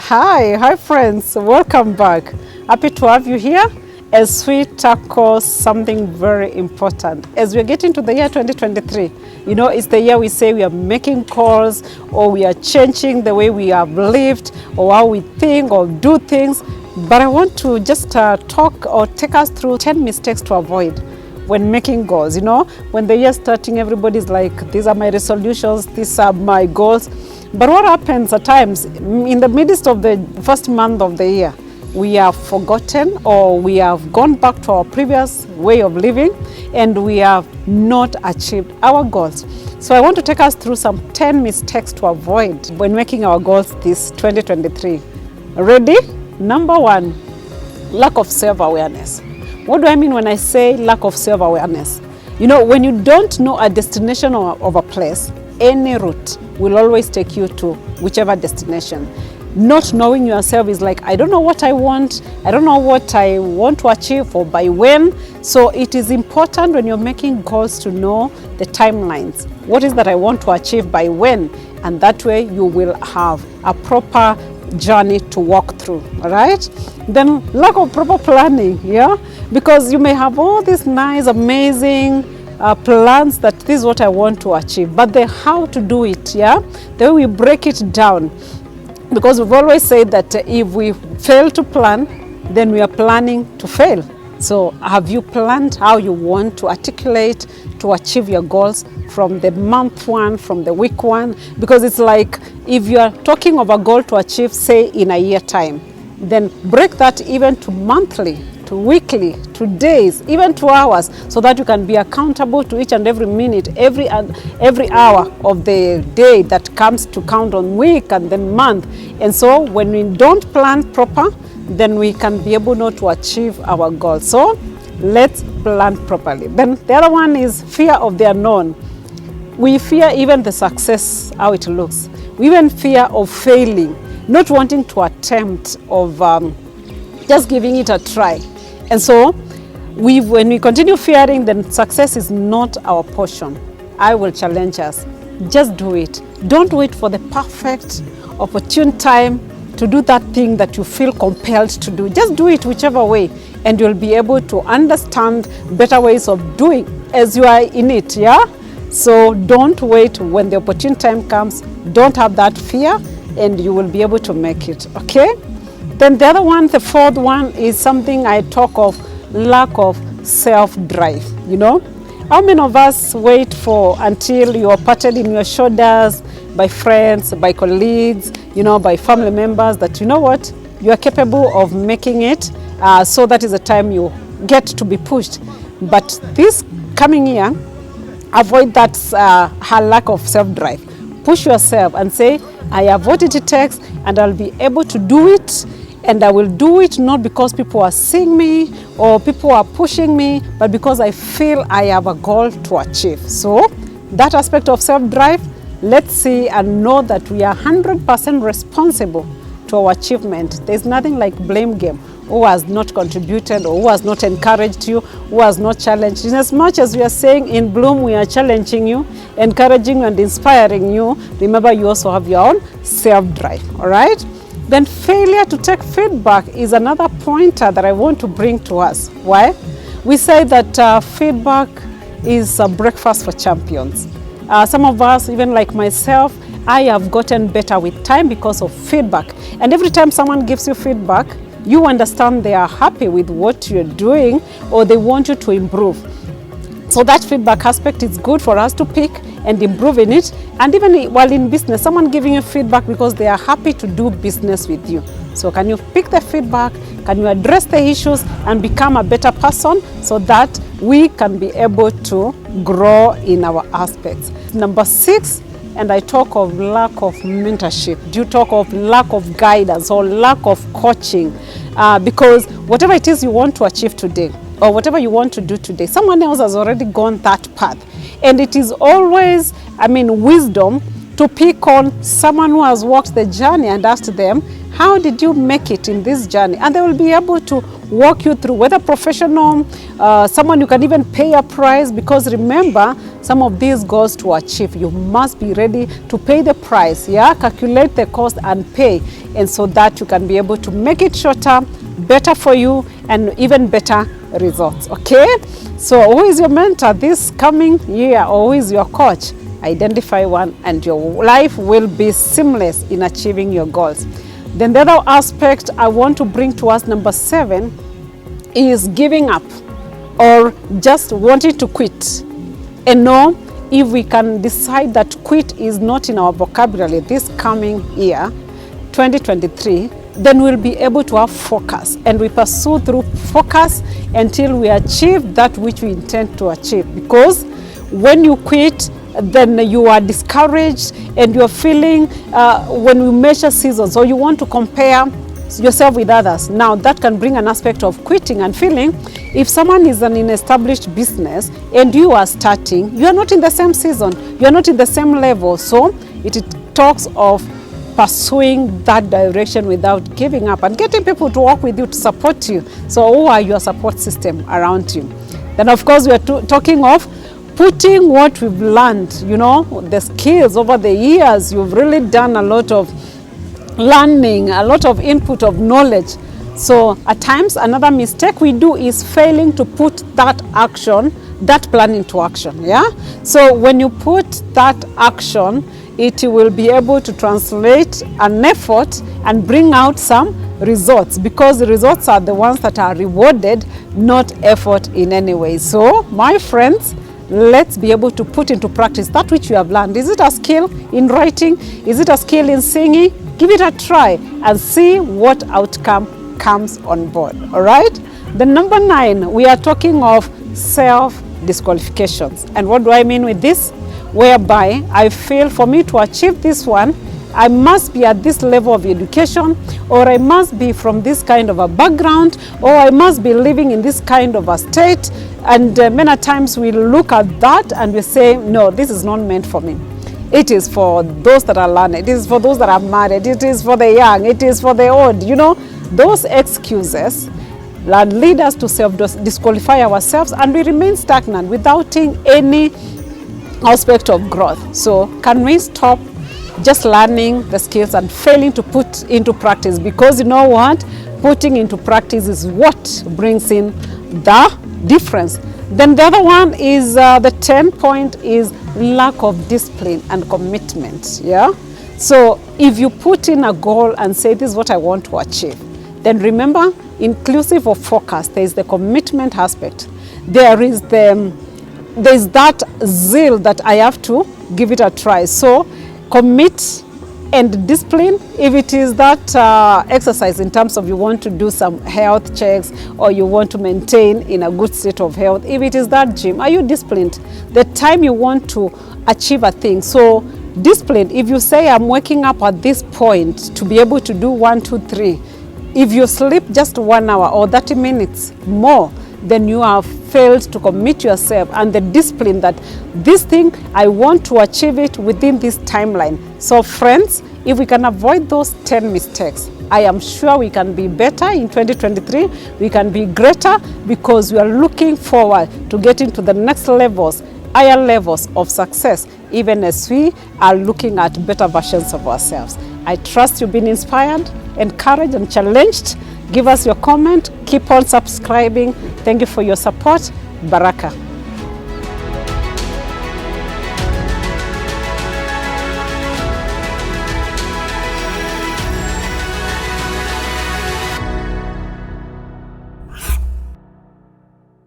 Hi friends, welcome back. Happy to have you here as we tackle something very important. As we're getting to the year 2023, it's the year we say we are making calls or we are changing the way we have lived or how we think or do things. But I want to just talk or take us through 10 mistakes to avoid when making goals. When the year starting, everybody's like, these are my resolutions, these are my goals. But what happens at times, in the midst of the first month of the year, we have forgotten or we have gone back to our previous way of living and we have not achieved our goals. So I want to take us through some 10 mistakes to avoid when making our goals this 2023. Ready? Number 1, lack of self-awareness. What do I mean when I say lack of self-awareness? When you don't know a destination of a place, any route will always take you to whichever destination. Not knowing yourself is like, I don't know what I want, I don't know what I want to achieve or by when. So it is important when you're making goals to know the timelines. What is that I want to achieve by when? And that way you will have a proper journey to walk through, all right? Then lack of proper planning, because you may have all these nice, amazing plans that this is what I want to achieve, but the how to do it, the way we break it down, because we've always said that if we fail to plan, then we are planning to fail. So have you planned how you want to articulate to achieve your goals from the month 1, from the week 1? Because it's like if you are talking of a goal to achieve, say in a year time, then break that even to monthly, to weekly, to days, even to hours, so that you can be accountable to each and every minute, every hour of the day that comes to count on week and then month. And so when we don't plan proper, then we can be able not to achieve our goals. So let's plan properly. Then the other one is fear of the unknown. We fear even the success, how it looks. We even fear of failing, not wanting to attempt of just giving it a try. And so when we continue fearing, then success is not our portion. I will challenge us. Just do it. Don't wait for the perfect, opportune time to do that thing that you feel compelled to do. Just do it whichever way, and you'll be able to understand better ways of doing as you are in it, So don't wait when the opportune time comes. Don't have that fear, and you will be able to make it, okay? Then the other one, the fourth one, is something I talk of, lack of self-drive, How many of us wait for until you are patted in your shoulders by friends, by colleagues, by family members that, what, you are capable of making it, so that is the time you get to be pushed. But this coming year, avoid that lack of self-drive. Push yourself and say, I have what it takes and I'll be able to do it. And I will do it not because people are seeing me or people are pushing me, but because I feel I have a goal to achieve. So that aspect of self-drive, let's see and know that we are 100% responsible to our achievement. There's nothing like blame game. Who has not contributed or who has not encouraged you, who has not challenged you. In as much as we are saying in Bloom, we are challenging you, encouraging you and inspiring you, remember you also have your own self-drive, all right? Then failure to take feedback is another pointer that I want to bring to us. Why? We say that feedback is a breakfast for champions. Some of us, even like myself, I have gotten better with time because of feedback. And every time someone gives you feedback, you understand they are happy with what you're doing or they want you to improve. So that feedback aspect is good for us to pick and improve in it. And even while in business, someone giving you feedback because they are happy to do business with you. So can you pick the feedback? Can you address the issues and become a better person so that we can be able to grow in our aspects? Number 6, and I talk of lack of mentorship. Do you talk of lack of guidance or lack of coaching? Because whatever it is you want to achieve today or whatever you want to do today, someone else has already gone that path. And it is always, wisdom to pick on someone who has walked the journey and ask them, how did you make it in this journey? And they will be able to walk you through, whether professional, someone you can even pay a price, because remember, some of these goals to achieve, you must be ready to pay the price, yeah, calculate the cost and pay, and so that you can be able to make it shorter, better for you, and even better results. Okay, so who is your mentor this coming year, or who is your coach? Identify one, and your life will be seamless in achieving your goals. Then the other aspect I want to bring to us, number 7, is giving up or just wanting to quit. And no, if we can decide that quit is not in our vocabulary this coming year, 2023, then we'll be able to have focus, and we pursue through focus until we achieve that which we intend to achieve. Because when you quit, then you are discouraged, and you're feeling, when we measure seasons, or you want to compare yourself with others, now that can bring an aspect of quitting and feeling. If someone is an established business and you are starting, you are not in the same season, you are not in the same level. So it talks of pursuing that direction without giving up, and getting people to work with you, to support you. So who are your support system around you? Then of course we are talking of putting what we've learned, you know, the skills over the years. You've really done a lot of learning, a lot of input of knowledge. So at times another mistake we do is failing to put that action, that plan into action. Yeah. So when you put that action, it will be able to translate an effort and bring out some results, because the results are the ones that are rewarded, not effort in any way. So my friends, let's be able to put into practice that which you have learned. Is it a skill in writing? Is it a skill in singing? Give it a try and see what outcome comes on board. All right. The number 9, we are talking of self-disqualifications. And what do I mean with this? Whereby I feel for me to achieve this one, I must be at this level of education, or I must be from this kind of a background, or I must be living in this kind of a state. And many times we look at that and we say, no, this is not meant for me. It is for those that are learned. It is for those that are married. It is for the young. It is for the old. You know, those excuses lead us to self-disqualify ourselves, and we remain stagnant without any aspect of growth. So can we stop just learning the skills and failing to put into practice? Because you know what? Putting into practice is what brings in the difference. Then the other one is the 10 point is lack of discipline and commitment. Yeah. So if you put in a goal and say, this is what I want to achieve, then remember, inclusive of focus, there is the commitment aspect. There's that zeal that I have to give it a try. So commit and discipline. If it is that exercise in terms of you want to do some health checks, or you want to maintain in a good state of health, if it is that gym, are you disciplined the time you want to achieve a thing? So discipline, if you say I'm waking up at this point to be able to do 1, 2, 3, if you sleep just 1 hour or 30 minutes more, then you have failed to commit yourself and the discipline that this thing, I want to achieve it within this timeline. So friends, if we can avoid those 10 mistakes, I am sure we can be better in 2023. We can be greater, because we are looking forward to getting to the next levels, higher levels of success, even as we are looking at better versions of ourselves. I trust you've been inspired, encouraged, and challenged. Give us your comment. Keep on subscribing. Thank you for your support. Baraka.